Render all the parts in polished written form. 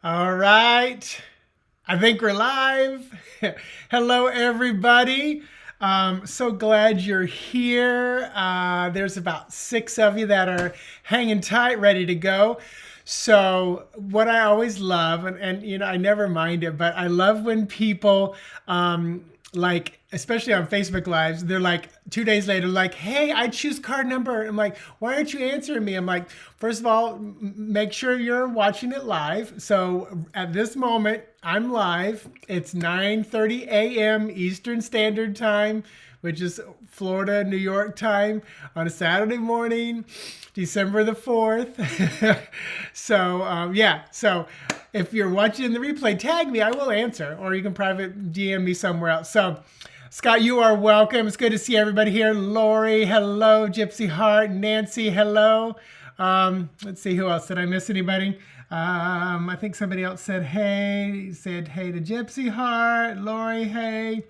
All right. I think we're live. Hello, everybody. So glad you're here. There's about 6 of you that are hanging tight, ready to go. So what I always love, and you know, I never mind it, but I love when people, like, especially on Facebook Lives, they're like 2 days later, like, hey, I choose card number. I'm like, why aren't you answering me? I'm like, first of all, make sure you're watching it live. So at this moment, I'm live. It's 9:30 a.m. Eastern Standard Time, which is Florida, New York time on a Saturday morning, December the 4th. So yeah, so if you're watching the replay, tag me, I will answer, or you can private DM me somewhere else. So Scott, you are welcome. It's good to see everybody here. Lori, hello. Gypsy Heart, Nancy, hello. Let's see, who else? Did I miss anybody? I think somebody else said hey to Gypsy Heart. Lori, hey.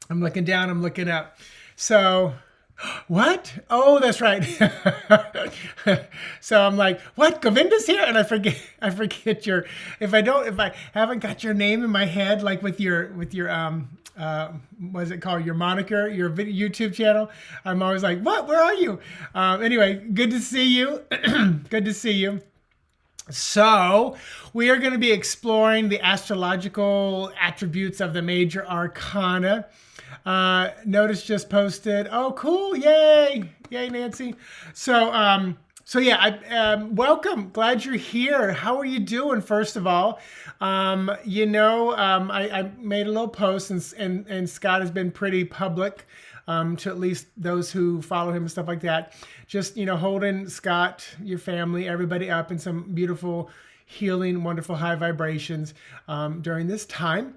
I'm looking down, I'm looking up. So, what? Oh, that's right. So I'm like, what? Govinda's here? And I forget your, if I haven't got your name in my head, like with your, what is it called? Your moniker, your YouTube channel. I'm always like, what? Where are you? Anyway, good to see you. Good to see you. So we are going to be exploring the astrological attributes of the major arcana. Notice just posted. Oh, cool. Yay. Yay, Nancy. So yeah, welcome. Glad you're here. How are you doing? First of all, I made a little post and Scott has been pretty public, to at least those who follow him and stuff like that. Just, holding Scott, your family, everybody up in some beautiful, healing, wonderful high vibrations, during this time.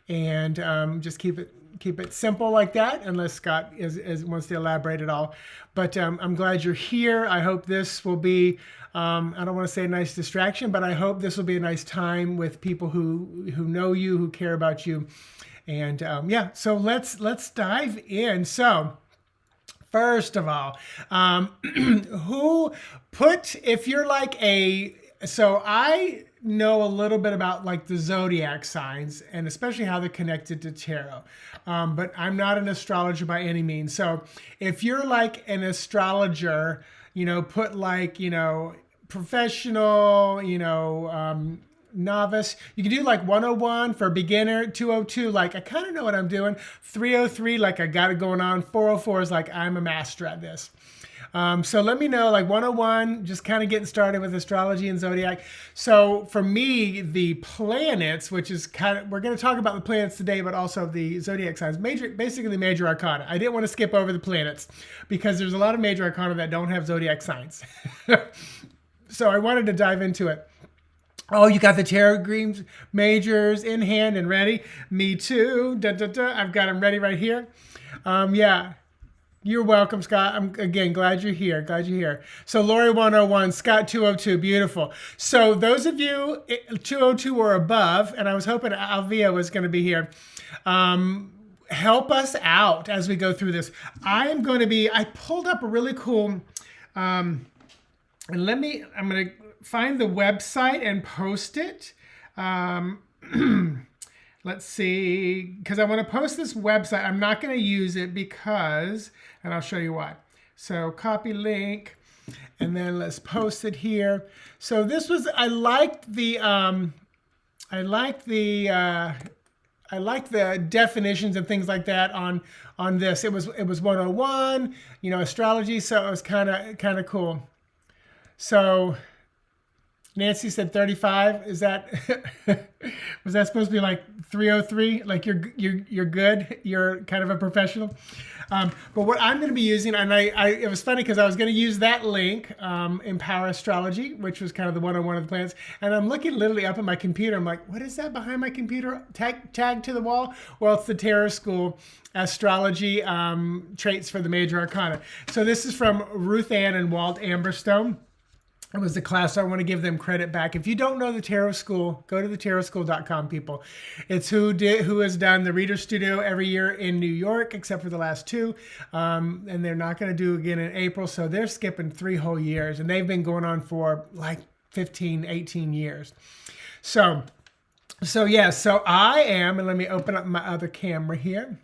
And, just keep it simple like that, unless Scott wants to elaborate at all. But I'm glad you're here. I hope this will be, I don't want to say a nice distraction, but I hope this will be a nice time with people who know you, who care about you. And yeah, so let's dive in. So first of all, if you're like so I know a little bit about like the zodiac signs and especially how they're connected to tarot. But I'm not an astrologer by any means. So if you're like an astrologer, put like, professional, novice. You can do like 101 for beginner, 202, like I kind of know what I'm doing. 303, like I got it going on. 404 is like I'm a master at this. So let me know, like 101, just kind of getting started with astrology and zodiac. So for me, the planets, which is we're going to talk about the planets today, but also the zodiac signs, basically major arcana. I didn't want to skip over the planets because there's a lot of major arcana that don't have zodiac signs. So I wanted to dive into it. Oh, you got the tarot dreams majors in hand and ready. Me too. I've got them ready right here. Yeah. You're welcome, Scott. I'm, again, glad you're here. Glad you're here. So Lori 101, Scott 202, beautiful. So those of you 202 or above, and I was hoping Alvia was going to be here, help us out as we go through this. I pulled up a really cool, and I'm going to find the website and post it. Let's see, because I want to post this website. I'm not going to use it because, and I'll show you why. So copy link, and then let's post it here. So this was, I liked the definitions and things like that on this. It was 101, astrology. So it was kind of cool. So Nancy said 35. Is that was that supposed to be like 303? Like you're good. You're kind of a professional. But what I'm going to be using, and it was funny because I was going to use that link, Empower Astrology, which was kind of the 101 of the planets. And I'm looking literally up at my computer. I'm like, what is that behind my computer? Tag to the wall? Well, it's the Tarot School Astrology Traits for the Major Arcana. So this is from Ruth Ann and Walt Amberstone. It was the class, so I want to give them credit back. If you don't know the Tarot School, go to thetarot.school.com, people. It's who has done the Reader Studio every year in New York, except for the last 2. And they're not going to do again in April, so they're skipping 3 whole years. And they've been going on for like 15, 18 years. So yeah, so I am, and let me open up my other camera here.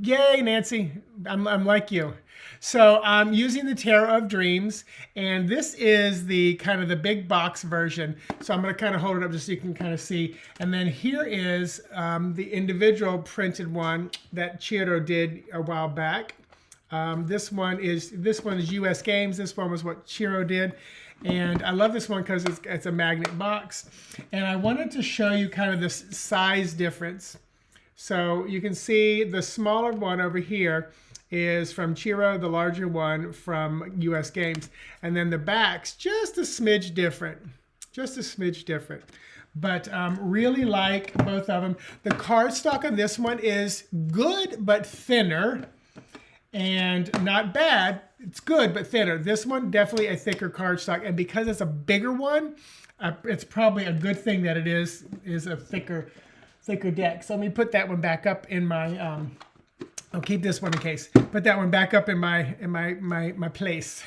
Yay, Nancy. I'm like you. So I'm using the Tarot of Dreams, and this is the kind of the big box version. So I'm going to kind of hold it up just so you can kind of see. And then here is the individual printed one that Chariot did a while back. This one is US Games. This one was what Chariot did. And I love this one because it's a magnet box. And I wanted to show you kind of the size difference. So you can see the smaller one over here is from Chariot, the larger one from US Games. And then the back's just a smidge different. Just a smidge different. But really like both of them. The cardstock on this one is good, but thinner. And not bad. It's good, but thinner. This one, definitely a thicker cardstock. And because it's a bigger one, it's probably a good thing that it is a thicker deck. So let me put that one back up in my, I'll keep this one in case. Put that one back up in my place.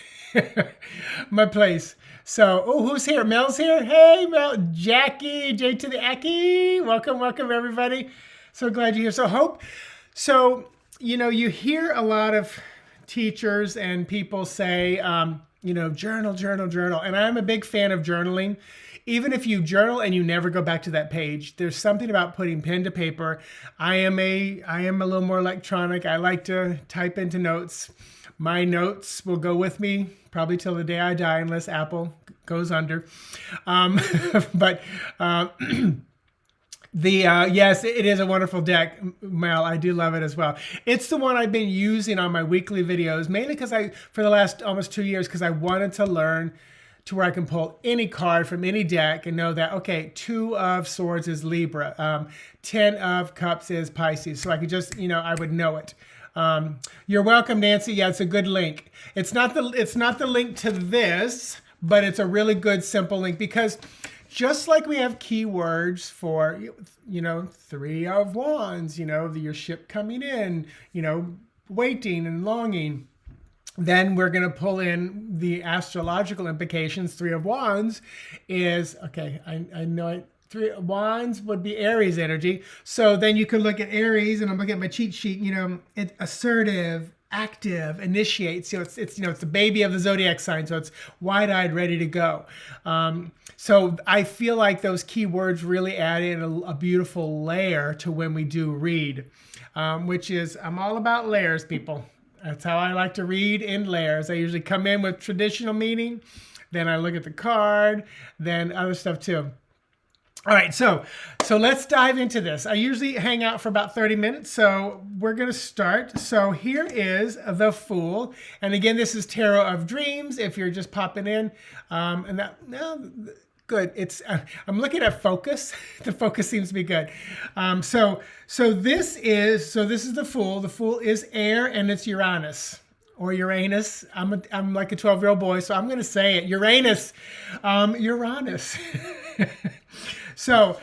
My place. So, oh, who's here? Mel's here. Hey, Mel. Jackie, J to the Aki. Welcome, everybody. So glad you're here. So, you know, you hear a lot of teachers and people say, you know, journal. And I'm a big fan of journaling. Even if you journal and you never go back to that page, there's something about putting pen to paper. I am a little more electronic. I like to type into notes. My notes will go with me probably till the day I die, unless Apple goes under. Yes, it is a wonderful deck, Mel. I do love it as well. It's the one I've been using on my weekly videos, mainly because for the last almost 2 years, because I wanted to learn to where I can pull any card from any deck and know that, okay, 2 of Swords is Libra, 10 of Cups is Pisces. So I could just, you know, I would know it. You're welcome, Nancy. Yeah, it's a good link. It's not the link to this, but it's a really good, simple link because just like we have keywords for, you know, 3 of Wands, you know, your ship coming in, you know, waiting and longing. Then we're going to pull in the astrological implications. 3 of Wands is, okay, I know it. 3 of Wands would be Aries energy. So then you can look at Aries, and I'm looking at my cheat sheet, you know, assertive, active, initiates. You know, it's you know, it's the baby of the zodiac sign, so it's wide-eyed, ready to go. So I feel like those keywords really add in a beautiful layer to when we do read, which is, I'm all about layers, people. That's how I like to read, in layers. I usually come in with traditional meaning, then I look at the card, then other stuff too. All right, so let's dive into this. I usually hang out for about 30 minutes, so we're going to start. So here is the Fool. And again, this is Tarot of Dreams, if you're just popping in. And that, no, good. It's I'm looking at focus. The focus seems to be good. So this is the Fool. The Fool is air, and it's Uranus or Uranus. I'm like a 12-year-old boy, so I'm going to say it. Uranus. Uranus. So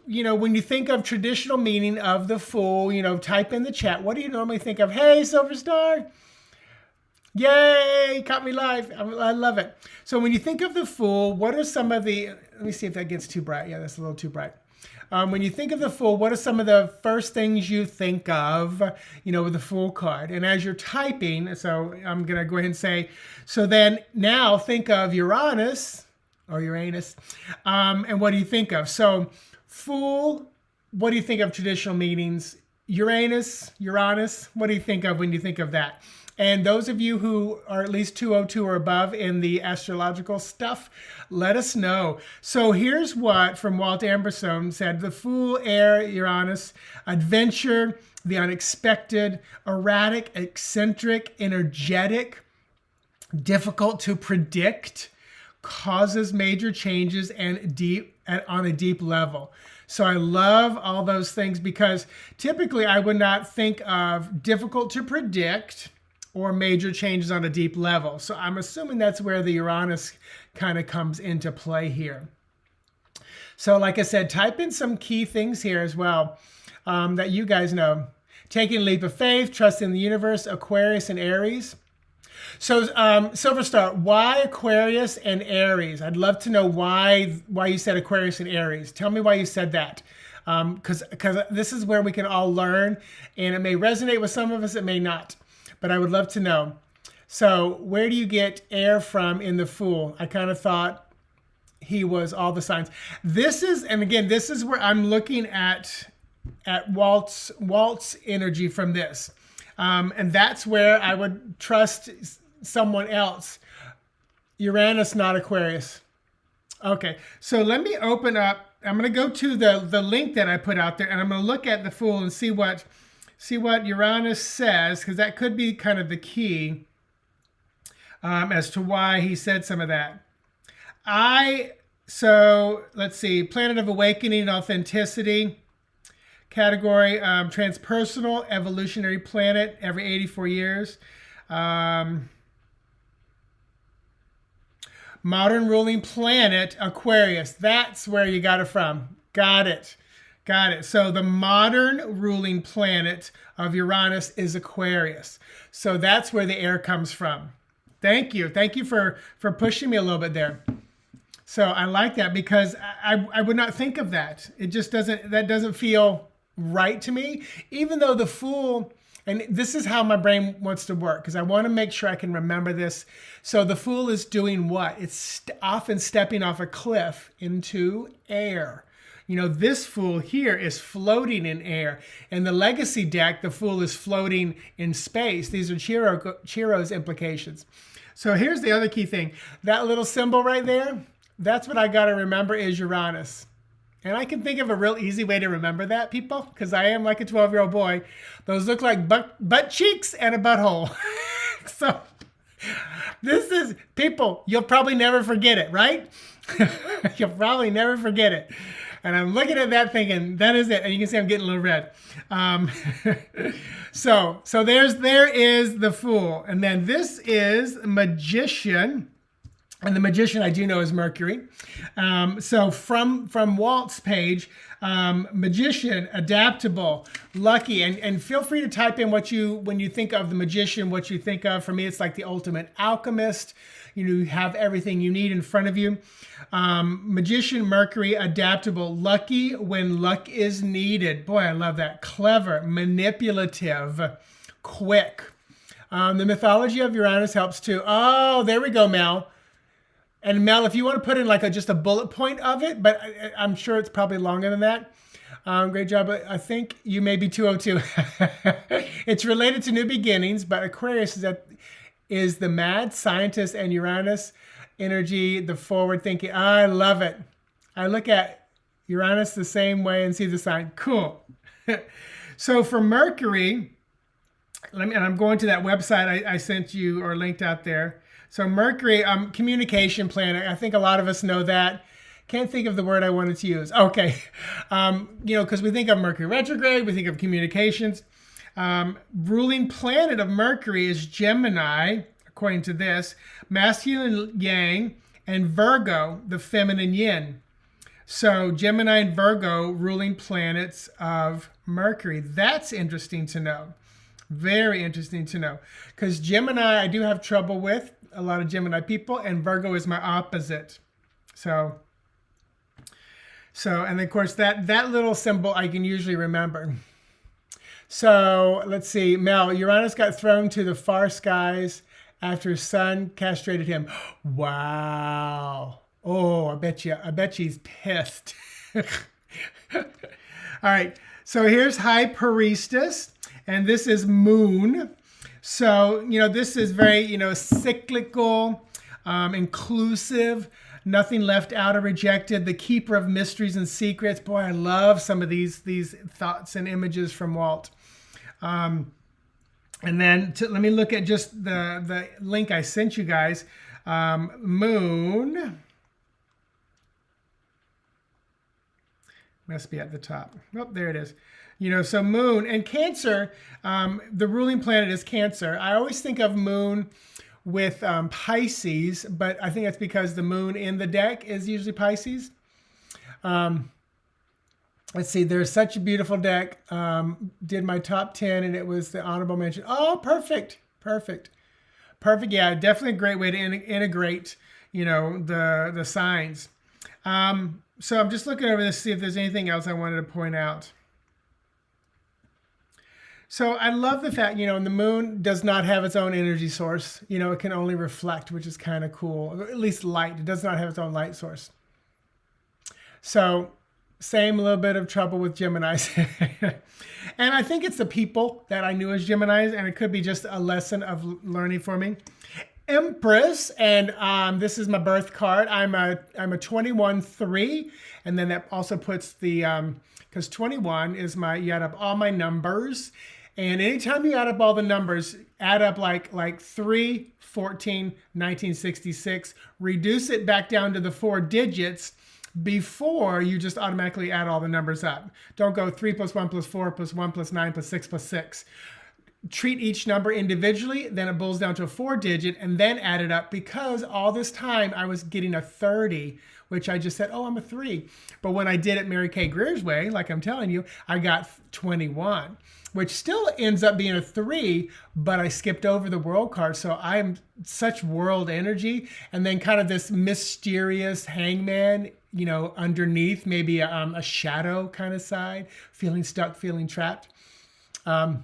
you know, when you think of traditional meaning of the Fool, you know, type in the chat. What do you normally think of? Hey, Silver Star. Yay, caught me live. I love it. So when you think of the Fool, what are some of the, let me see if that gets too bright. Yeah, that's a little too bright. When you think of the Fool, what are some of the first things you think of, you know, with the Fool card? And as you're typing, so I'm going to go ahead and say, so then now think of Uranus or Uranus. And what do you think of? So Fool, what do you think of traditional meanings? Uranus, what do you think of when you think of that? And those of you who are at least 202 or above in the astrological stuff, let us know. So here's what from Walt Amberstone said: the Fool, air, Uranus, adventure, the unexpected, erratic, eccentric, energetic, difficult to predict, causes major changes and on a deep level. So I love all those things because typically I would not think of difficult to predict or major changes on a deep level. So I'm assuming that's where the Uranus kind of comes into play here. So like I said, type in some key things here as well that you guys know. Taking a leap of faith, trust in the universe, Aquarius and Aries. So, Silver Star, why Aquarius and Aries? I'd love to know why you said Aquarius and Aries. Tell me why you said that. Because this is where we can all learn, and it may resonate with some of us, it may not. But I would love to know. So where do you get air from in the Fool? I kind of thought he was all the signs. This is, and again, this is where I'm looking at Walt's energy from this. And that's where I would trust someone else. Uranus, not Aquarius. Okay, so let me open up. I'm going to go to the link that I put out there, and I'm going to look at the Fool and see what Uranus says, because that could be kind of the key as to why he said some of that. So let's see, Planet of Awakening and Authenticity. Category, transpersonal, evolutionary planet, every 84 years. Modern ruling planet, Aquarius. That's where you got it from. Got it. So the modern ruling planet of Uranus is Aquarius. So that's where the air comes from. Thank you for pushing me a little bit there. So I like that, because I would not think of that. It just doesn't feel right to me, even though the Fool, and this is how my brain wants to work, because I want to make sure I can remember this. So the Fool is doing what? It's often stepping off a cliff into air. You know, this Fool here is floating in air. In the Legacy deck, the Fool is floating in space. These are Chiro's implications. So here's the other key thing. That little symbol right there, that's what I got to remember is Uranus. And I can think of a real easy way to remember that, people, because I am like a 12-year-old boy. Those look like butt cheeks and a butthole. So this is, people, you'll probably never forget it, right? You'll probably never forget it. And I'm looking at that thinking, that is it. And you can see I'm getting a little red. So there is the Fool. And then this is Magician. And the Magician I do know is Mercury. So from Walt's page, Magician, adaptable, lucky, and feel free to type in when you think of the Magician, what you think of. For me, it's like the ultimate alchemist. You have everything you need in front of you. Magician, Mercury, adaptable, lucky when luck is needed. Boy, I love that. Clever, manipulative, quick. The mythology of Uranus helps too. Oh, there we go, Mel. And Mel, if you want to put in like just a bullet point of it, but I'm sure it's probably longer than that. Great job. I think you may be 202. It's related to new beginnings, but Aquarius is the mad scientist, and Uranus energy, the forward thinking. I love it. I look at Uranus the same way and see the sign. Cool. So for Mercury, and I'm going to that website I sent you or linked out there. So Mercury, communication planet. I think a lot of us know that. Can't think of the word I wanted to use. Okay. Because we think of Mercury retrograde, we think of communications. Ruling planet of Mercury is Gemini, according to this, masculine yang, and Virgo, the feminine yin. So Gemini and Virgo, ruling planets of Mercury. That's interesting to know. Very interesting to know. Because Gemini, I do have trouble with. A lot of Gemini people, and Virgo is my opposite. So and of course that little symbol I can usually remember. So let's see, Mel, Uranus got thrown to the far skies after Sun castrated him. Wow. Oh, I bet she's pissed. All right. So here's High Priestess, and this is Moon. So, this is very, cyclical, inclusive, nothing left out or rejected, the keeper of mysteries and secrets. Boy, I love some of these thoughts and images from Walt. And then let me look at just the link I sent you guys. Moon. Must be at the top. Oh, there it is. So Moon and Cancer, the ruling planet is Cancer. I always think of Moon with Pisces, but I think that's because the Moon in the deck is usually Pisces. Let's see, there's such a beautiful deck. Did my top 10 and it was the honorable mention. Oh, perfect. Perfect. Yeah, definitely a great way to integrate, the signs. So I'm just looking over this to see if there's anything else I wanted to point out. So I love the fact, the moon does not have its own energy source. It can only reflect, which is kind of cool. At least light. It does not have its own light source. So same little bit of trouble with Geminis. And I think it's the people that I knew as Geminis, and it could be just a lesson of learning for me. Empress, and this is my birth card. I'm a 21-3, and then that also puts the, because 21 is you add up all my numbers. And anytime you add up all the numbers, add up like 3, 14, 1966, reduce it back down to the 4 digits before you just automatically add all the numbers up. Don't go 3 plus 1 plus 4 plus 1 plus 9 plus 6 plus 6. Treat each number individually, then it boils down to a 4 digit, and then add it up, because all this time I was getting a 30, which I just said, oh, I'm a 3. But when I did it Mary Kay Greer's way, like I'm telling you, I got 21, which still ends up being a 3, but I skipped over the world card. So I'm such world energy, and then kind of this mysterious hangman, underneath, maybe a shadow kind of side, feeling stuck, feeling trapped. Thoth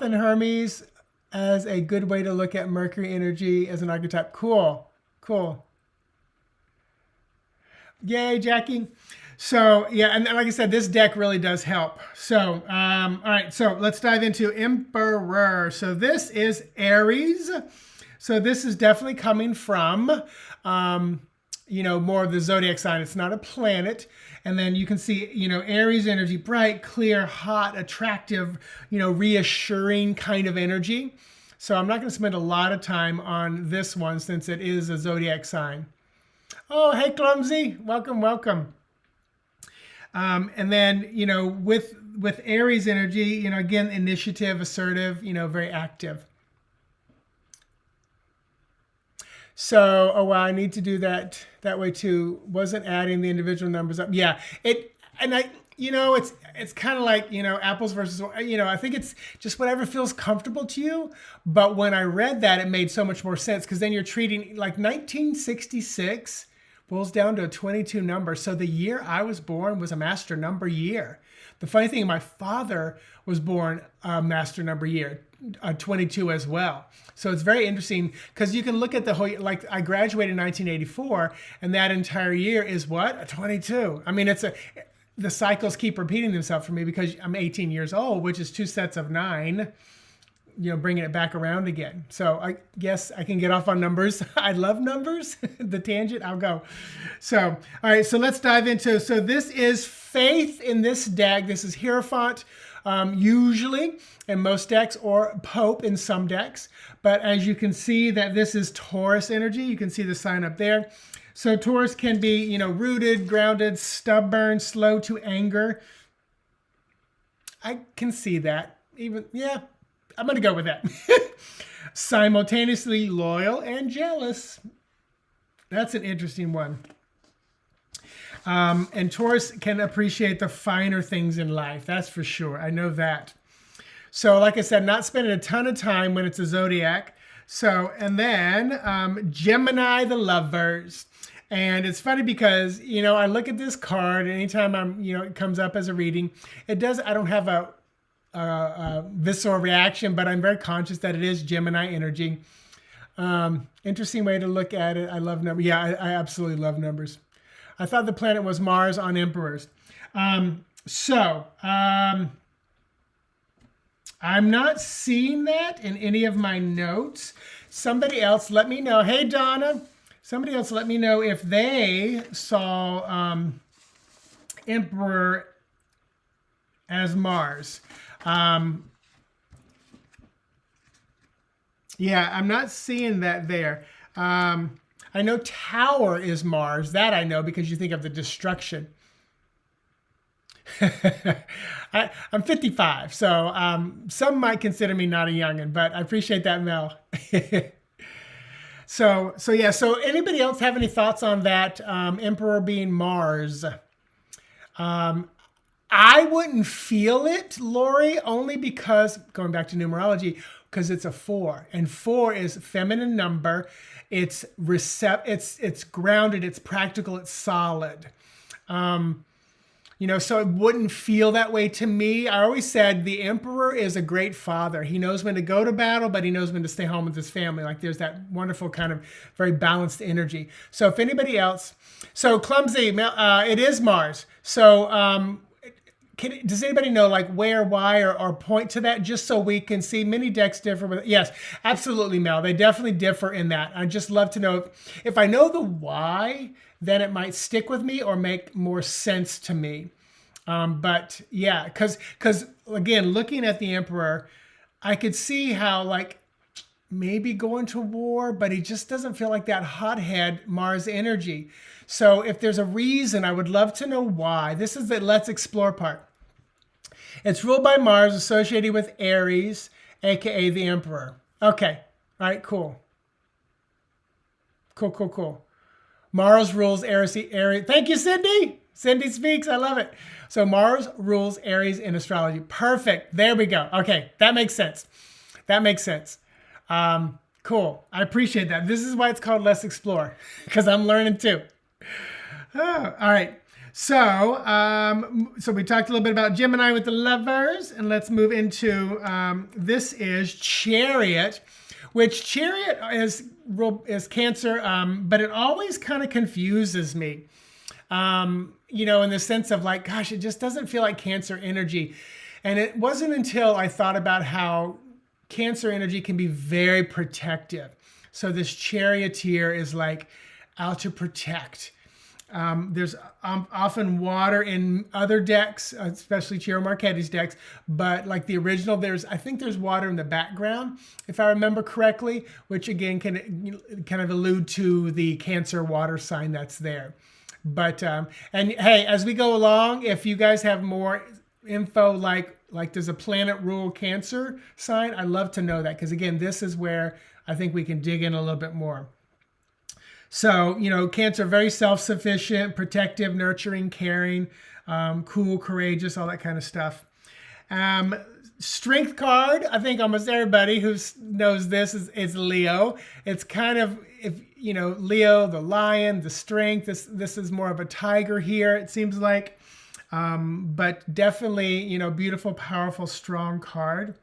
and Hermes as a good way to look at Mercury energy as an archetype. Cool. Yay, Jackie. So yeah, and like I said, this deck really does help. So, all right, so let's dive into Emperor. So this is Aries. So this is definitely coming from, more of the zodiac sign. It's not a planet. And then you can see, Aries energy, bright, clear, hot, attractive, reassuring kind of energy. So I'm not going to spend a lot of time on this one since it is a zodiac sign. Oh, hey, Clumsy. Welcome. And then, with Aries energy, again, initiative, assertive, very active. So, oh wow, I need to do that way too. Wasn't adding the individual numbers up. Yeah, it's kind of like, apples versus, I think it's just whatever feels comfortable to you. But when I read that, it made so much more sense, because then you're treating like 1966 boils down to a 22 number. So the year I was born was a master number year. The funny thing, my father was born a master number year, 22 as well. So it's very interesting, because you can look at the whole, like I graduated in 1984, and that entire year is what? A 22. I mean, the cycles keep repeating themselves for me, because I'm 18 years old, which is 2 sets of 9, bringing it back around again. So I guess I can get off on numbers. I love numbers. The tangent, I'll go. So, all right, so let's dive into, so this is Faith in this deck. This is Hierophant, usually in most decks, or Pope in some decks. But as you can see that this is Taurus energy. You can see the sign up there. So Taurus can be, rooted, grounded, stubborn, slow to anger. I can see that. Yeah, I'm going to go with that. Simultaneously loyal and jealous. That's an interesting one. And Taurus can appreciate the finer things in life. That's for sure. I know that. So like I said, not spending a ton of time when it's a zodiac. So, and then Gemini, the lovers. And it's funny because, I look at this card, and anytime it comes up as a reading, I don't have a visceral reaction, but I'm very conscious that it is Gemini energy. Interesting way to look at it. I love numbers. Yeah, I absolutely love numbers. I thought the planet was Mars on Emperors. I'm not seeing that in any of my notes. Somebody else let me know. Hey, Donna. Somebody else let me know if they saw Emperor as Mars. Yeah, I'm not seeing that there. I know Tower is Mars. That I know, because you think of the destruction. I'm 55, so some might consider me not a youngin', but I appreciate that, Mel. So anybody else have any thoughts on that? Emperor being Mars. I wouldn't feel it, Lori, only because, going back to numerology, because it's a 4, and 4 is a feminine number. It's it's grounded, it's practical, it's solid. So it wouldn't feel that way to me. I always said the emperor is a great father. He knows when to go to battle, but he knows when to stay home with his family. Like there's that wonderful kind of very balanced energy. So if anybody else, so clumsy, it is Mars. So does anybody know like where, why, or point to that just so we can see? Many decks differ with, yes, absolutely, Mel. They definitely differ in that. I'd just love to know if I know the why, then it might stick with me or make more sense to me. But yeah, because again, looking at the Emperor, I could see how like maybe going to war, but he just doesn't feel like that hothead Mars energy. So if there's a reason, I would love to know why. This is the let's explore part. It's ruled by Mars, associated with Aries, aka the Emperor. Okay, all right, cool. Cool. Mars rules Aries. Thank you, Cindy. Cindy speaks. I love it. So Mars rules Aries in astrology. Perfect. There we go. Okay, that makes sense. Cool. I appreciate that. This is why it's called Let's Explore, because I'm learning too. Oh, all right. So, so we talked a little bit about Gemini with the lovers, and let's move into this is Chariot, which Chariot is Cancer, but it always kind of confuses me, in the sense of like, gosh, it just doesn't feel like Cancer energy. And it wasn't until I thought about how Cancer energy can be very protective. So this charioteer is like out to protect. There's often water in other decks, especially Chiro Marchetti's decks, but like the original, I think there's water in the background, if I remember correctly, which again can kind of allude to the Cancer water sign that's there. But, and hey, as we go along, if you guys have more info, like does a planet rule Cancer sign? I'd love to know that, because again, this is where I think we can dig in a little bit more. So, Cancer, very self-sufficient, protective, nurturing, caring, cool, courageous, all that kind of stuff. Strength card, I think almost everybody who knows this is Leo. It's kind of, Leo, the lion, the strength. This is more of a tiger here, it seems like. But definitely, beautiful, powerful, strong card.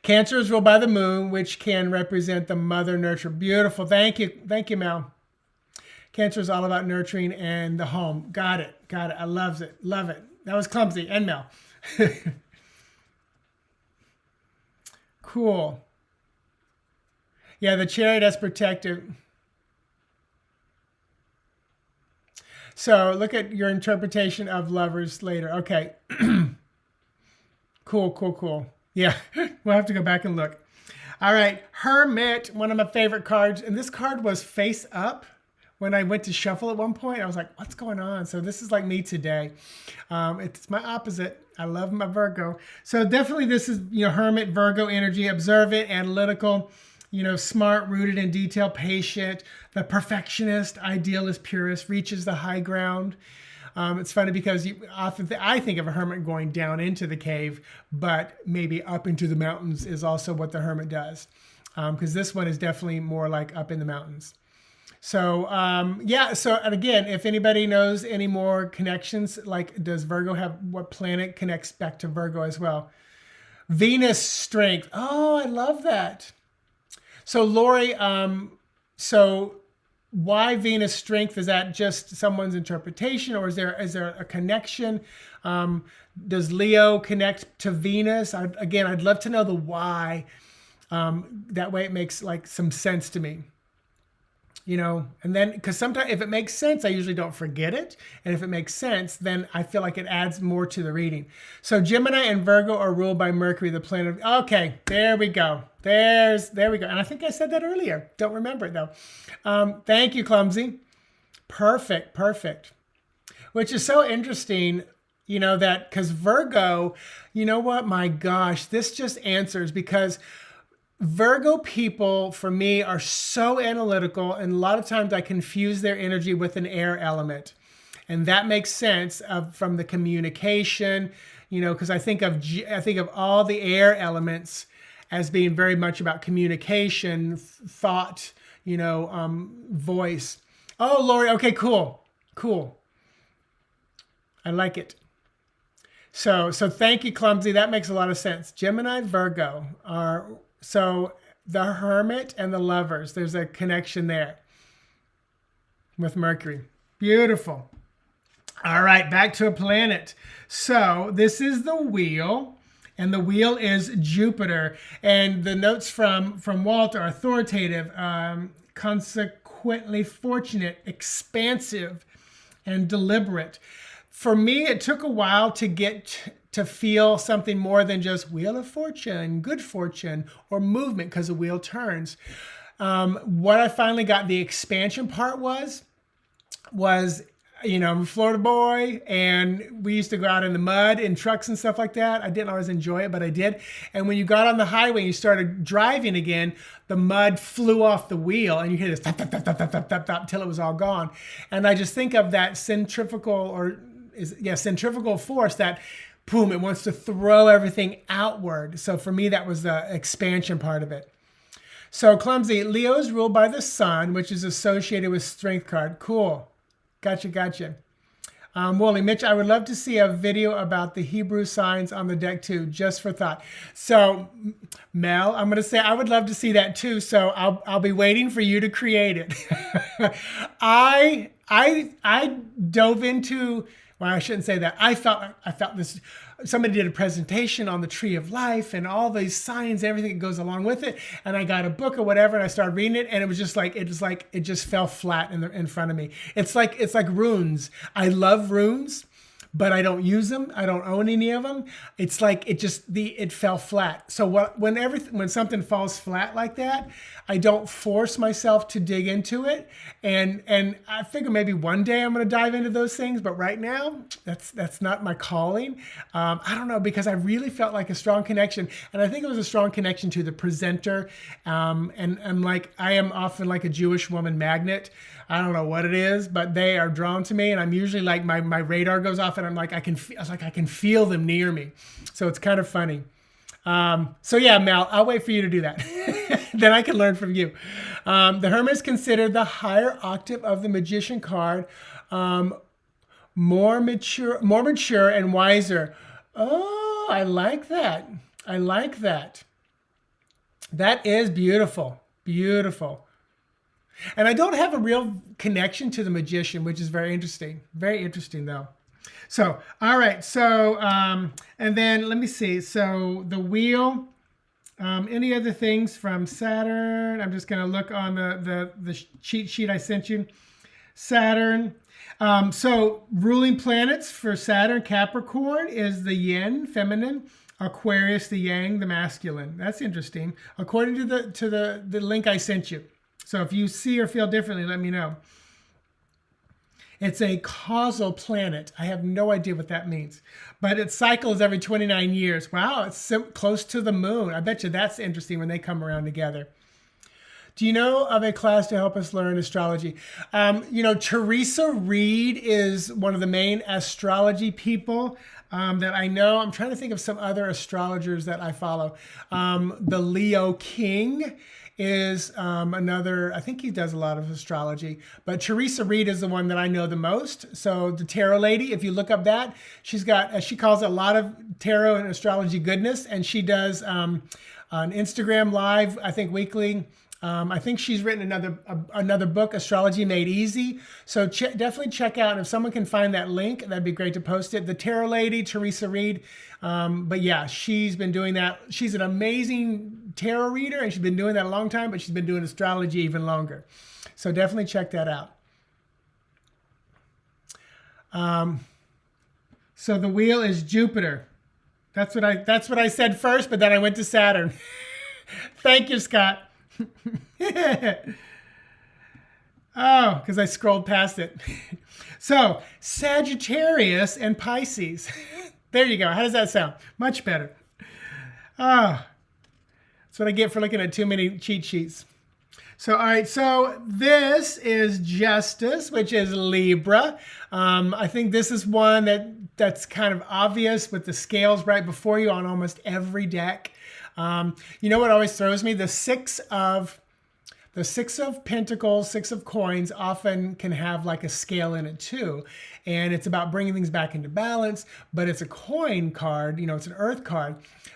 Cancer is ruled by the moon, which can represent the mother nurture. Beautiful. Thank you, Mel. Cancer is all about nurturing and the home. Got it. I love it. That was clumsy. And Mel. Cool. Yeah, the Chariot is protective. So look at your interpretation of lovers later. Okay. Cool. Yeah, we'll have to go back and look. All right, Hermit, one of my favorite cards. And this card was face up when I went to shuffle at one point. I was like, what's going on? So this is like me today. It's my opposite. I love my Virgo. So definitely this is, Hermit, Virgo energy, observant, analytical, smart, rooted in detail, patient, the perfectionist, idealist, purist, reaches the high ground. It's funny because I think of a hermit going down into the cave, but maybe up into the mountains is also what the hermit does. Because this one is definitely more like up in the mountains. So, yeah. So, and again, if anybody knows any more connections, like does Virgo have, what planet connects back to Virgo as well? Venus strength. Oh, I love that. So Lori, why Venus strength? Is that just someone's interpretation, or is there a connection? Does Leo connect to Venus? I'd love to know the why. That way it makes like some sense to me. And then, because sometimes if it makes sense, I usually don't forget it. And if it makes sense, then I feel like it adds more to the reading. So Gemini and Virgo are ruled by Mercury, the planet. Okay, there we go. There we go. And I think I said that earlier. Don't remember it though. Thank you, Clumsy. Perfect. Which is so interesting, that because Virgo, what? My gosh, this just answers, because Virgo people, for me, are so analytical, and a lot of times I confuse their energy with an air element. And that makes sense from the communication, you know, because I think of all the air elements as being very much about communication, thought, you know, voice. Oh, Lori. Okay, cool. Cool. I like it. So thank you, Clumsy. That makes a lot of sense. Gemini, Virgo are, so the Hermit and the Lovers, there's a connection there with Mercury. Beautiful. All right, back to a planet. So this is the wheel, and the wheel is Jupiter. And the notes from Walt are authoritative, consequently fortunate, expansive, and deliberate. For me, it took a while to get to feel something more than just Wheel of Fortune, good fortune, or movement, because the wheel turns. What I finally got the expansion part was, you know, I'm a Florida boy, and we used to go out in the mud in trucks and stuff like that. I didn't always enjoy it, but I did. And when you got on the highway and you started driving again, the mud flew off the wheel, and you hear this tap, tap, tap, tap, tap, tap, tap, tap, till it was all gone. And I just think of that centrifugal force that, boom, it wants to throw everything outward. So for me, that was the expansion part of it. So Clumsy, Leo is ruled by the sun, which is associated with strength card. Cool. Gotcha. Wooly, Mitch, I would love to see a video about the Hebrew signs on the deck too, just for thought. So Mel, I'm going to say I would love to see that too. So I'll be waiting for you to create it. I dove into, well, I shouldn't say that. I felt this. Somebody did a presentation on the tree of life and all these signs, everything that goes along with it. And I got a book or whatever, and I started reading it, and it was just like it just fell flat in front of me. It's like runes. I love runes, but I don't use them. I don't own any of them. It's like it fell flat. So when something falls flat like that, I don't force myself to dig into it. And I figure maybe one day I'm going to dive into those things, but right now that's not my calling. I don't know, because I really felt like a strong connection, and I think it was a strong connection to the presenter. And I'm like, I am often like a Jewish woman magnet. I don't know what it is, but they are drawn to me, and I'm usually like my radar goes off, and I'm like I can feel them near me. So it's kind of funny. So yeah, Mel, I'll wait for you to do that. Then I can learn from you. The Hermit is considered the higher octave of the Magician card, more mature and wiser. Oh, I like that. That is beautiful. And I don't have a real connection to the Magician, which is very interesting. Very interesting, though. So, all right. So, and then let me see. So the wheel, any other things from Saturn? I'm just going to look on the cheat sheet I sent you. Saturn. So ruling planets for Saturn, Capricorn is the yin, feminine. Aquarius, the yang, the masculine. That's interesting. According to the link I sent you. So if you see or feel differently, let me know. It's a causal planet. I have no idea what that means. But it cycles every 29 years. Wow, it's close to the moon. I bet you that's interesting when they come around together. Do you know of a class to help us learn astrology? You know, Teresa Reed is one of the main astrology people that I know. I'm trying to think of some other astrologers that I follow. The Leo King is another, I think he does a lot of astrology, but Teresa Reed is the one that I know the most. So the Tarot Lady, if you look up that, she's got, she calls it a lot of tarot and astrology goodness, and she does an Instagram live, I think weekly. I think she's written another book, Astrology Made Easy. So definitely check out. And if someone can find that link, that'd be great to post it. The Tarot Lady, Teresa Reed. But yeah, she's been doing that. She's an amazing tarot reader, and she's been doing that a long time, but she's been doing astrology even longer. So definitely check that out. So the wheel is Jupiter. That's what I said first, but then I went to Saturn. Thank you, Scott. Oh, because I scrolled past it. So Sagittarius and Pisces. There you go. How does that sound? Much better. Oh, that's what I get for looking at too many cheat sheets. So, all right, so this is Justice, which is Libra. I think this is one that's kind of obvious with the scales right before you on almost every deck. You know what always throws me? The Six of Pentacles, Six of Coins often can have like a scale in it too. And it's about bringing things back into balance, but it's a coin card, it's an earth card.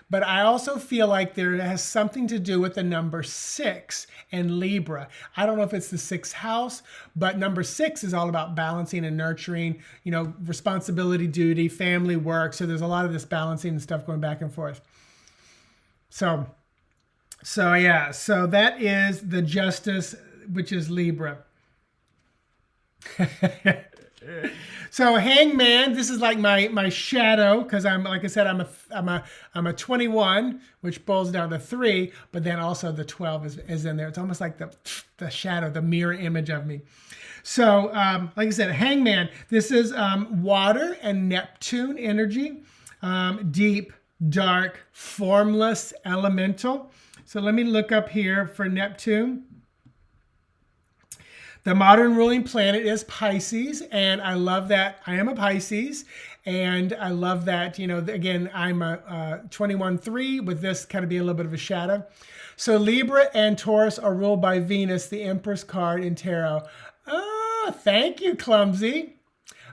But I also feel like there has something to do with the number 6 and Libra. I don't know if it's the 6th house, but number 6 is all about balancing and nurturing, responsibility, duty, family, work. So there's a lot of this balancing and stuff going back and forth. So yeah, so that is the Justice, which is Libra. So Hangman, this is like my shadow, because like I said, I'm a 21, which boils down to 3, but then also the 12 is in there. It's almost like the shadow, the mirror image of me. So like I said, Hangman, this is water and Neptune energy, deep, dark, formless, elemental. So let me look up here for Neptune. The modern ruling planet is Pisces, and I love that. I am a Pisces, and I love that, again, I'm a 21-3 with this kind of being a little bit of a shadow. So Libra and Taurus are ruled by Venus, the Empress card in Tarot. Oh, thank you, Clumsy.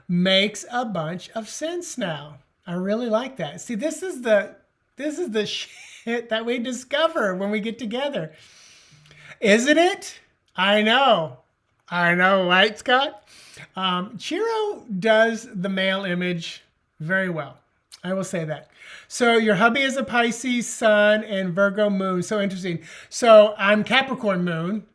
Makes a bunch of sense now. I really like that. See, this is the shit that we discover when we get together. Isn't it? I know, right, Scott? Chiro does the male image very well. I will say that. So your hubby is a Pisces sun and Virgo moon. So interesting. So I'm Capricorn moon.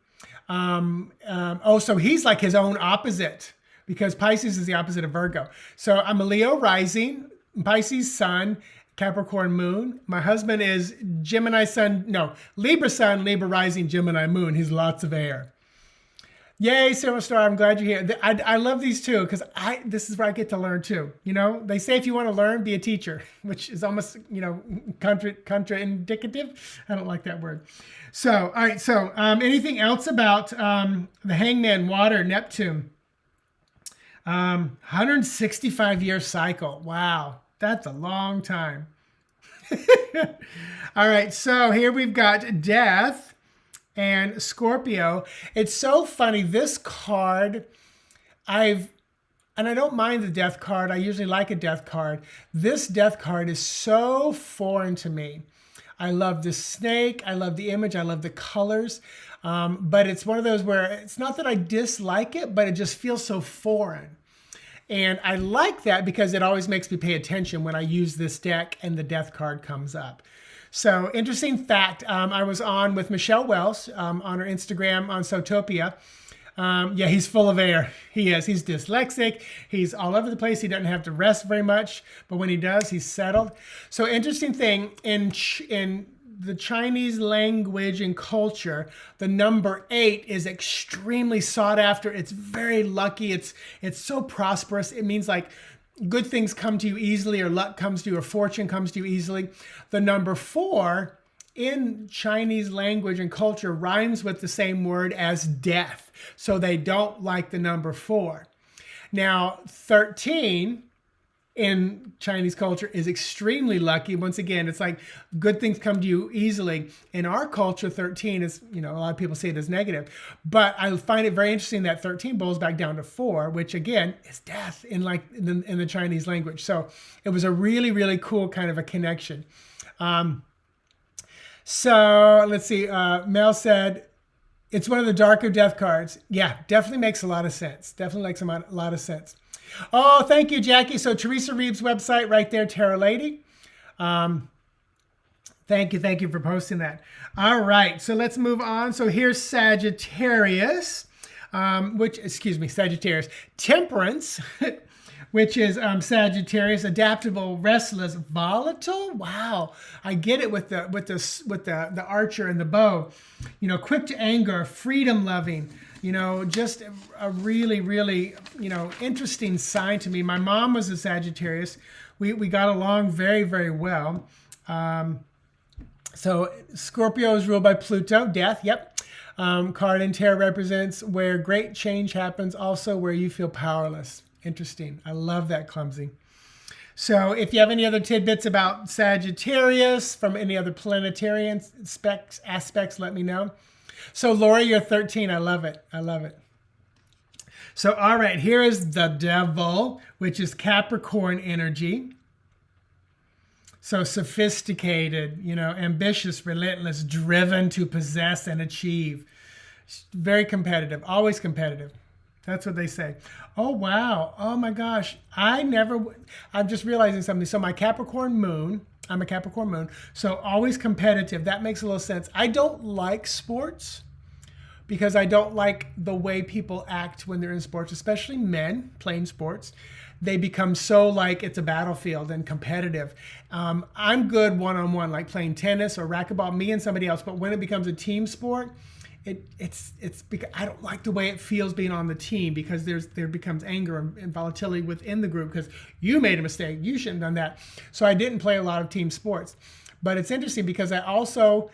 So he's like his own opposite, because Pisces is the opposite of Virgo. So I'm a Leo rising, Pisces sun, Capricorn moon. My husband is Gemini sun, Libra sun, Libra rising, Gemini moon. He's lots of air. Yay, Silver Star, I'm glad you're here. I love these two, because this is where I get to learn too. They say if you want to learn, be a teacher, which is almost, contraindicative. I don't like that word. So, all right, so anything else about the Hangman, water, Neptune? 165-year cycle. Wow, that's a long time. All right, so here we've got Death and Scorpio. It's so funny. This card, and I don't mind the Death card. I usually like a Death card. This Death card is so foreign to me. I love the snake. I love the image. I love the colors. But it's one of those where it's not that I dislike it, but it just feels so foreign. And I like that because it always makes me pay attention when I use this deck and the Death card comes up. So interesting fact, I was on with Michelle Wells on her Instagram on Zootopia. Yeah, he's full of air. He is. He's dyslexic. He's all over the place. He doesn't have to rest very much, but when he does, he's settled. So interesting thing, in the Chinese language and culture, the number 8 is extremely sought after. It's very lucky. It's so prosperous. It means like good things come to you easily, or luck comes to you, or fortune comes to you easily. The number 4 in Chinese language and culture rhymes with the same word as death. So they don't like the number 4. Now, 13 in Chinese culture is extremely lucky. Once again, it's like good things come to you easily. In our culture, 13 is, a lot of people say it as negative. But I find it very interesting that 13 boils back down to 4, which again is death in the Chinese language. So it was a really, really cool kind of a connection. So let's see. Mel said, it's one of the darker death cards. Yeah, definitely makes a lot of sense. Definitely makes a lot of sense. Oh, thank you, Jackie. So Teresa Reeves' website right there, Tarot Lady. Thank you for posting that. All right, so let's move on. So here's Sagittarius, Sagittarius. Temperance, which is Sagittarius, adaptable, restless, volatile. Wow, I get it with the archer and the bow. Quick to anger, freedom loving. Just a really, really, interesting sign to me. My mom was a Sagittarius. We got along very, very well. So Scorpio is ruled by Pluto, death. Yep. card in tarot represents where great change happens, also where you feel powerless. Interesting. I love that, Clumsy. So if you have any other tidbits about Sagittarius from any other planetary aspects, let me know. So Lori, you're 13. I love it. I love it. So, all right, here is the Devil, which is Capricorn energy. So sophisticated, ambitious, relentless, driven to possess and achieve. Very competitive, always competitive. That's what they say. Oh, wow. Oh, my gosh. I'm just realizing something. So my Capricorn moon, I'm a Capricorn moon, so always competitive. That makes a little sense. I don't like sports because I don't like the way people act when they're in sports, especially men playing sports. They become so like it's a battlefield and competitive. I'm good one-on-one, like playing tennis or racquetball, me and somebody else. But when it becomes a team sport, it's because I don't like the way it feels being on the team, because there becomes anger and volatility within the group because you made a mistake, you shouldn't have done that. So I didn't play a lot of team sports. But it's interesting because I also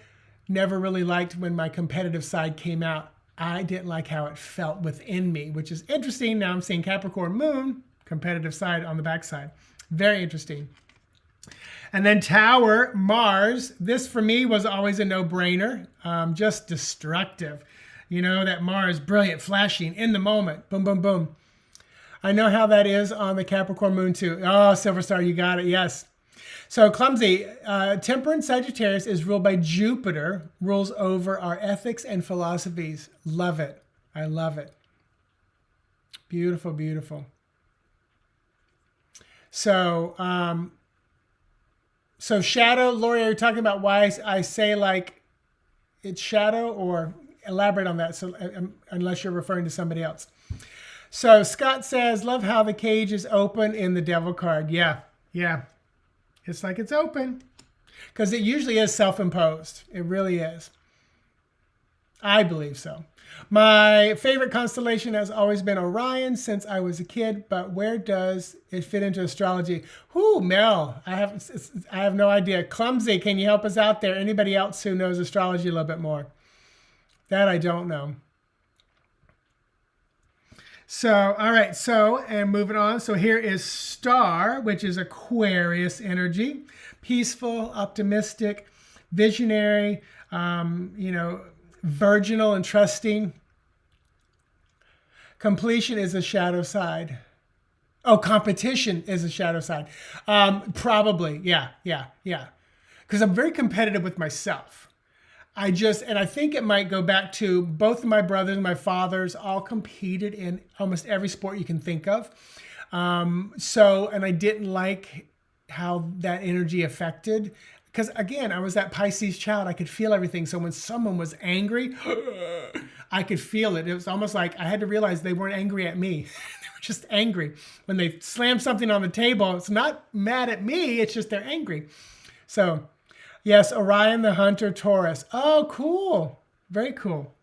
never really liked when my competitive side came out. I didn't like how it felt within me, which is interesting. Now I'm seeing Capricorn moon, competitive side on the backside. Very interesting. And then Tower, Mars. This for me was always a no-brainer. Just destructive. That Mars, brilliant, flashing, in the moment. Boom, boom, boom. I know how that is on the Capricorn moon too. Oh, Silver Star, you got it. Yes. So Clumsy, Temperance Sagittarius is ruled by Jupiter, rules over our ethics and philosophies. Love it. I love it. Beautiful, beautiful. So, shadow, Lori, are you talking about why I say like it's shadow, or elaborate on that? So unless you're referring to somebody else. So Scott says, love how the cage is open in the Devil card. Yeah. It's like it's open because it usually is self-imposed. It really is. I believe so. My favorite constellation has always been Orion since I was a kid, but where does it fit into astrology? Whoo, Mel, I have no idea. Clumsy, can you help us out there? Anybody else who knows astrology a little bit more? That I don't know. So, all right, and moving on. So here is Star, which is Aquarius energy. Peaceful, optimistic, visionary, virginal and trusting. Completion is a shadow side. Oh, competition is a shadow side. Probably, yeah. Because I'm very competitive with myself. I think it might go back to both of my brothers and my fathers all competed in almost every sport you can think of. And I didn't like how that energy affected, because again, I was that Pisces child. I could feel everything. So when someone was angry, I could feel it. It was almost like I had to realize they weren't angry at me. They were just angry. When they slammed something on the table, it's not mad at me. It's just they're angry. So yes, Orion the Hunter, Taurus. Oh, cool. Very cool.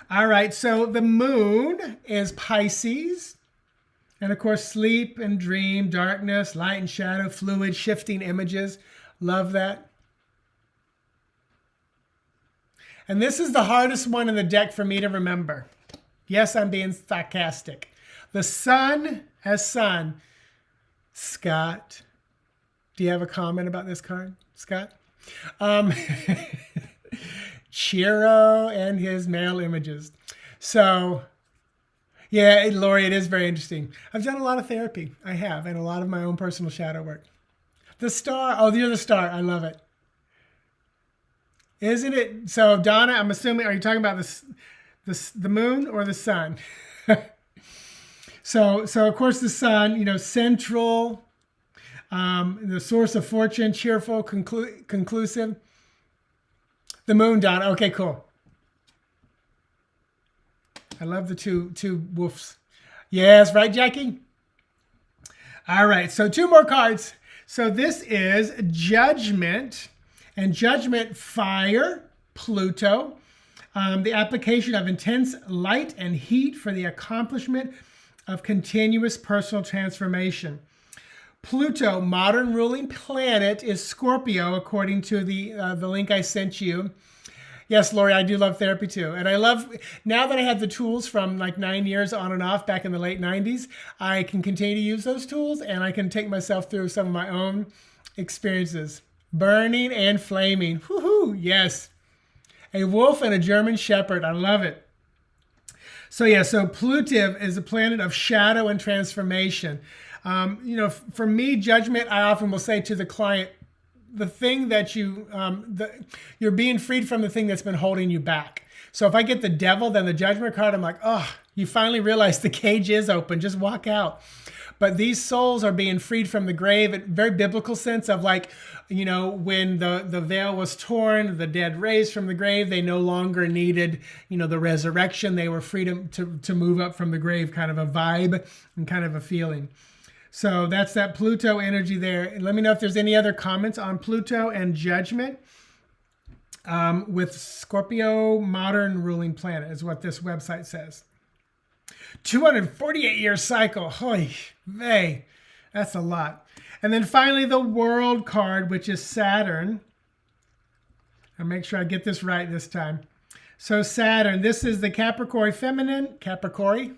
All right, so the moon is Pisces. And of course, sleep and dream, darkness, light and shadow, fluid, shifting images. Love that. And this is the hardest one in the deck for me to remember. Yes, I'm being sarcastic. The sun as sun. Scott, do you have a comment about this card, Scott? Chiro and his male images. So, yeah, Lori, it is very interesting. I've done a lot of therapy. I have, and a lot of my own personal shadow work. The star. Oh, you're the star. I love it. Isn't it? So, Donna, I'm assuming, are you talking about the moon or the sun? So of course, the sun, central, the source of fortune, cheerful, conclusive. The moon, Donna. Okay, cool. I love the two woofs. Yes, right, Jackie? All right, so 2 more cards. So this is Judgment. And Judgment, fire, Pluto. The application of intense light and heat for the accomplishment of continuous personal transformation. Pluto, modern ruling planet, is Scorpio, according to the link I sent you. Yes, Lori, I do love therapy too. And I love, now that I have the tools from like 9 years on and off back in the late 90s, I can continue to use those tools and I can take myself through some of my own experiences. Burning and flaming. Woohoo, yes. A wolf and a German shepherd. I love it. So yeah, so Pluto is a planet of shadow and transformation. For me, judgment, I often will say to the client, the thing that you're being freed from the thing that's been holding you back. So if I get the devil, then the judgment card, I'm like, oh, you finally realize the cage is open, just walk out. But these souls are being freed from the grave, a very biblical sense of like, when the veil was torn, the dead raised from the grave, they no longer needed, the resurrection. They were free to move up from the grave, kind of a vibe and kind of a feeling. So that's that Pluto energy there. And let me know if there's any other comments on Pluto and judgment. With Scorpio, modern ruling planet is what this website says. 248-year cycle. Hoy vey, that's a lot. And then finally the World card, which is Saturn. I'll make sure I get this right this time. So Saturn, this is the Capricorn feminine, Capricorn,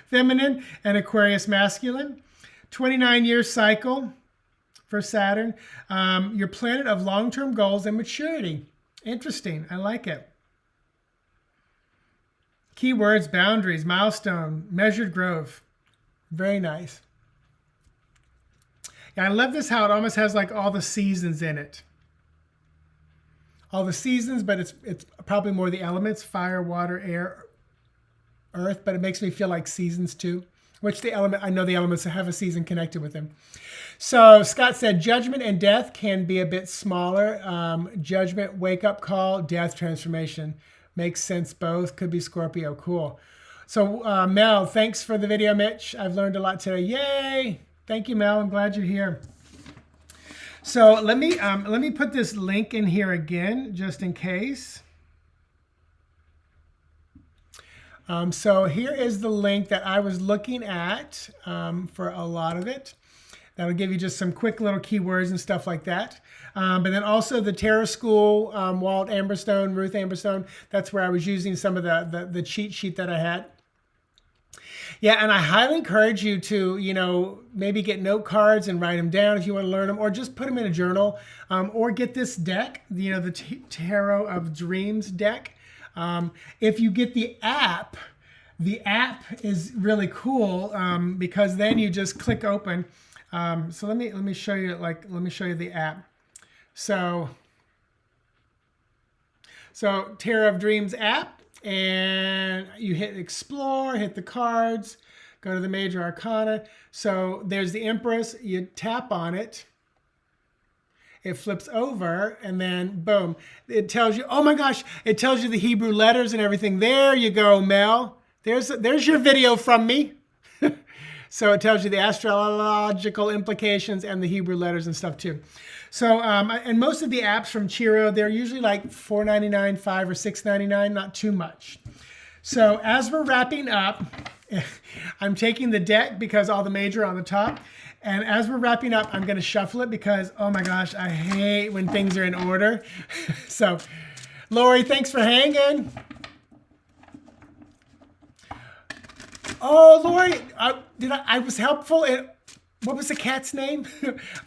feminine, and Aquarius masculine. 29-year cycle for Saturn. Your planet of long-term goals and maturity. Interesting. I like it. Keywords, boundaries, milestone, measured growth. Very nice. Yeah, I love this how it almost has like all the seasons in it. All the seasons, but it's probably more the elements, fire, water, air, earth, but it makes me feel like seasons too. Which I know the elements have a season connected with them. So Scott said, judgment and death can be a bit smaller. Judgment, wake up call, death, transformation. Makes sense both. Could be Scorpio. Cool. So Mel, thanks for the video, Mitch. I've learned a lot today. Yay! Thank you, Mel. I'm glad you're here. So let me put this link in here again, just in case. So here is the link that I was looking at for a lot of it. That'll give you just some quick little keywords and stuff like that. But then also the Tarot School, Walt Amberstone, Ruth Amberstone, that's where I was using some of the cheat sheet that I had. Yeah, and I highly encourage you to, maybe get note cards and write them down if you want to learn them, or just put them in a journal, or get this deck, the Tarot of Dreams deck. If you get the app is really cool because then you just click open. So let me show you the app. So Tarot of Dreams app, and you hit explore, hit the cards, go to the major arcana. So there's the Empress, you tap on it, it flips over, and then boom, it tells you, oh my gosh, it tells you the Hebrew letters and everything. There you go, Mel. There's your video from me. So it tells you the astrological implications and the Hebrew letters and stuff too. So, and most of the apps from Chariot, they're usually like $4.99, $5 or $6.99, not too much. So as we're wrapping up, I'm taking the deck because all the major on the top. And as we're wrapping up, I'm going to shuffle it because, oh my gosh, I hate when things are in order. So, Lori, thanks for hanging. Oh, Lori, I was helpful in, what was the cat's name?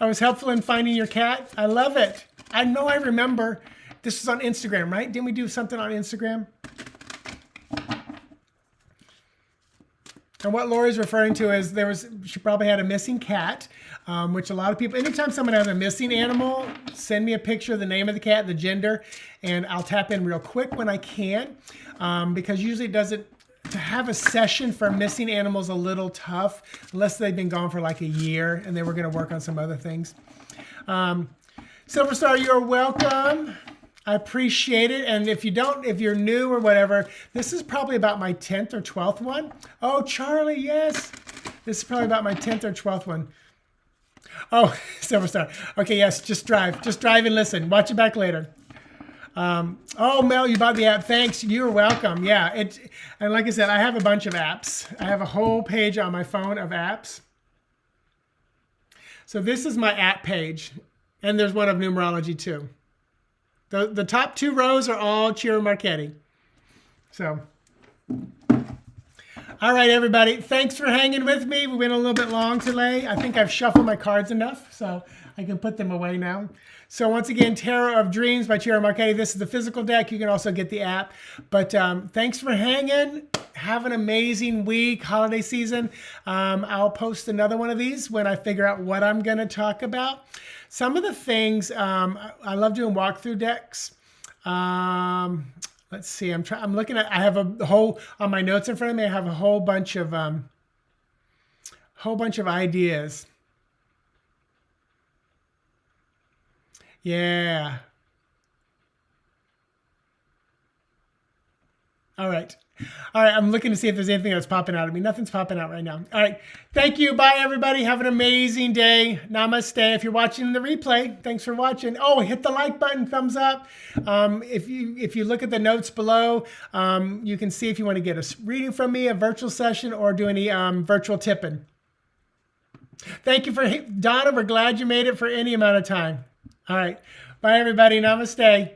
I was helpful in finding your cat. I love it. I know I remember. This was on Instagram, right? Didn't we do something on Instagram? And what Lori's referring to is she probably had a missing cat, which a lot of people, anytime someone has a missing animal, send me a picture of the name of the cat, the gender, and I'll tap in real quick when I can, because usually it doesn't, to have a session for missing animals a little tough, unless they've been gone for like a year and they were going to work on some other things. Silver Star, you're welcome. I appreciate it. And if you're new or whatever, this is probably about my 10th or 12th one. Oh, Charlie, yes. This is probably about my 10th or 12th one. Oh, Silver Star. Okay, yes, just drive and listen. Watch it back later. Oh, Mel, you bought the app. Thanks. You're welcome. Yeah. And like I said, I have a bunch of apps. I have a whole page on my phone of apps. So this is my app page. And there's one of numerology too. The top 2 rows are all Chiro Marchetti. So, all right, everybody. Thanks for hanging with me. We went a little bit long today. I think I've shuffled my cards enough, so I can put them away now. So once again, Tarot of Dreams by Chiro Marchetti. This is the physical deck. You can also get the app. But thanks for hanging. Have an amazing week, holiday season. I'll post another one of these when I figure out what I'm going to talk about. Some of the things, I love doing walkthrough decks. Let's see. I'm looking at. I have a whole on my notes in front of me. I have a whole bunch of ideas. Yeah. All right. All right. I'm looking to see if there's anything that's popping out of me. Nothing's popping out right now. All right. Thank you. Bye, everybody. Have an amazing day. Namaste. If you're watching the replay, thanks for watching. Oh, hit the like button, thumbs up. If you look at the notes below, you can see if you want to get a reading from me, a virtual session, or do any virtual tipping. Thank you for Donna. We're glad you made it for any amount of time. All right. Bye, everybody. Namaste.